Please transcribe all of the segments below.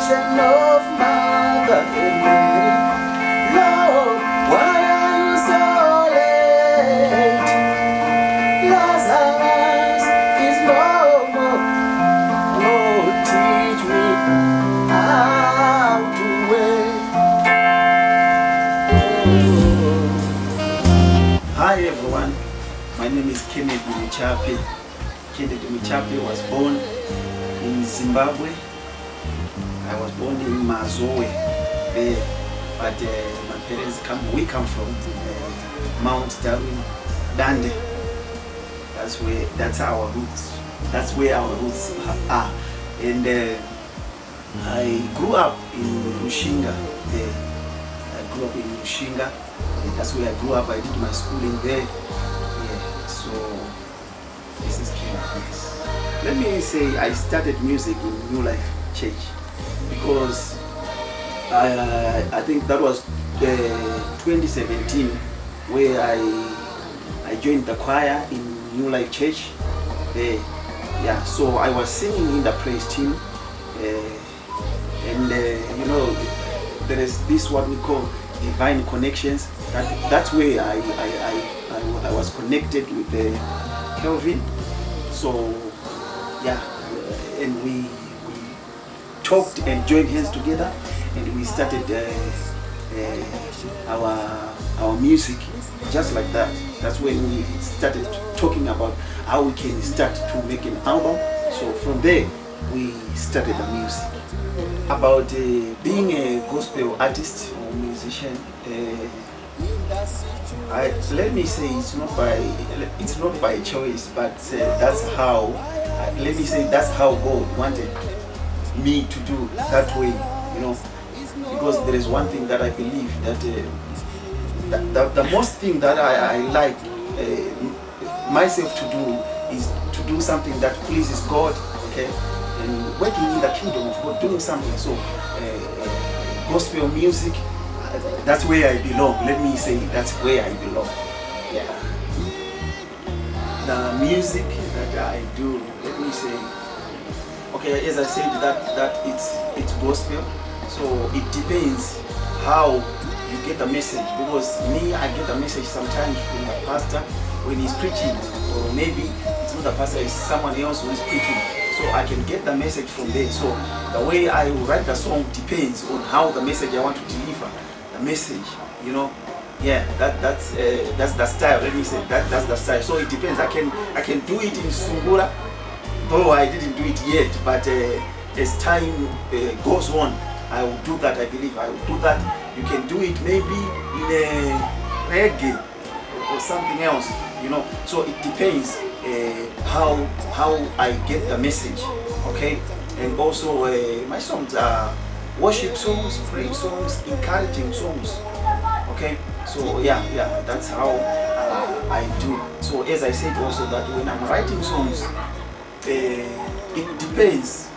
Children of Mother Mary, Lord, why are you so late? Lazarus is no more. Lord, teach me how to wait. Hi everyone, my name is Kennedy Michape. Kennedy Michape was born in Zimbabwe. I was born in Mazowe there, but my parents we come from Mount Darwin, Dande. That's our roots. That's where our roots are. And I grew up in Lushinga there. I grew up in Lushinga. That's where I grew up. I did my schooling there. Yeah. So this is Kennedy. Let me say I started music in New Life Church because I think that was 2017 where I joined the choir in New Life Church. Yeah, so I was singing in the praise team, and you know, there is this what we call divine connections. That's where I was connected with Kelvin. So yeah, and we talked and joined hands together, and we started our music just like that. That's when we started talking about how we can start to make an album. So from there we started the music. About being a gospel artist or musician, let me say it's not by choice, but that's how let me say that's how God wanted me to do that way, you know, because there is one thing that I believe that the most thing that I like myself to do is to do something that pleases God, okay, and working in the kingdom of God, doing something. So gospel music, that's where I belong. Let me say that's where I belong. Yeah. The music that I do, let me say, okay, as I said that it's gospel, so it depends how you get the message, because me, I get the message sometimes from the pastor when he's preaching, or maybe it's not the pastor, it's someone else who is preaching, so I can get the message from there. So the way I write the song depends on how the message I want to deliver the message, you know. Yeah, that's the style. Let me say that's the style. So it depends. I can do it in Sungura, though I didn't do it yet, but as time goes on, I will do that. I believe I will do that. You can do it maybe in a reggae or something else, you know. So it depends how I get the message, okay. And also my songs are worship songs, praise songs, encouraging songs, okay. So yeah, that's how I do. So as I said also that when I'm writing songs, it depends.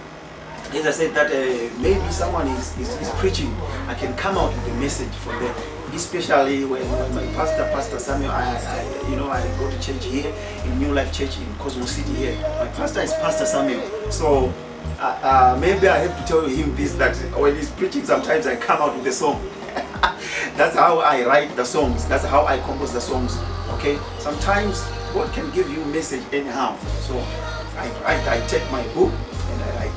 As I said that maybe someone is preaching, I can come out with a message from them. Especially when my Pastor Samuel, I go to church here in New Life Church in Cosmo City here. My pastor is Pastor Samuel. So maybe I have to tell him this, that when he's preaching, sometimes I come out with a song. That's how I write the songs. That's how I compose the songs. Okay. Sometimes God can give you a message anyhow. So I take my book and I write.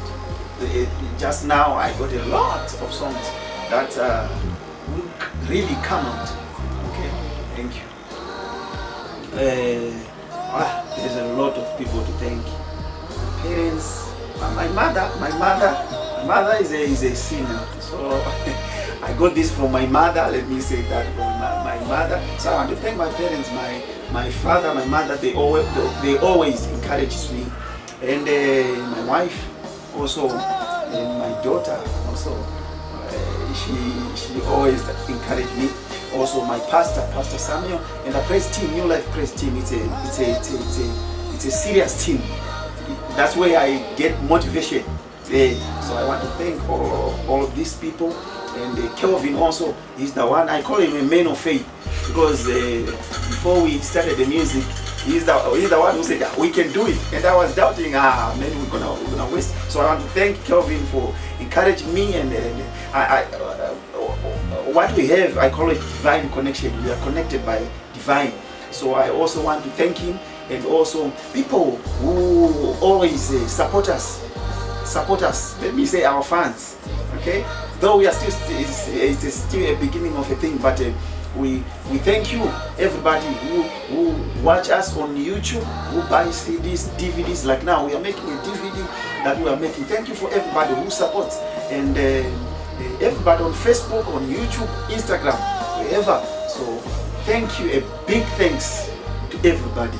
Just now I got a lot of songs that will really come out. Okay. Thank you. There's a lot of people to thank. My parents, my mother is a sinner. So I got this from my mother. Let me say that from my mother. So I want to thank my parents, my father, my mother. They always encourages me, and my wife also, and my daughter also. She always encouraged me. Also my Pastor Samuel, and the praise team, New Life praise team. It's a serious team. That's where I get motivation. So I want to thank all of these people. And Kelvin also, he's the one, I call him a man of faith, because before we started the music, he's the one who said we can do it, and I was doubting, maybe we're gonna waste. So I want to thank Kelvin for encouraging encouraging me, and what we have, I call it divine connection. We are connected by divine. So I also want to thank him, and also people who always support us. Let me say our fans. Okay, though we are still, it's still a beginning of a thing, but we thank you, everybody who watch us on YouTube, who buy CDs, DVDs. Like now, we are making a DVD that we are making. Thank you for everybody who supports, and everybody on Facebook, on YouTube, Instagram, wherever. So thank you, a big thanks to everybody.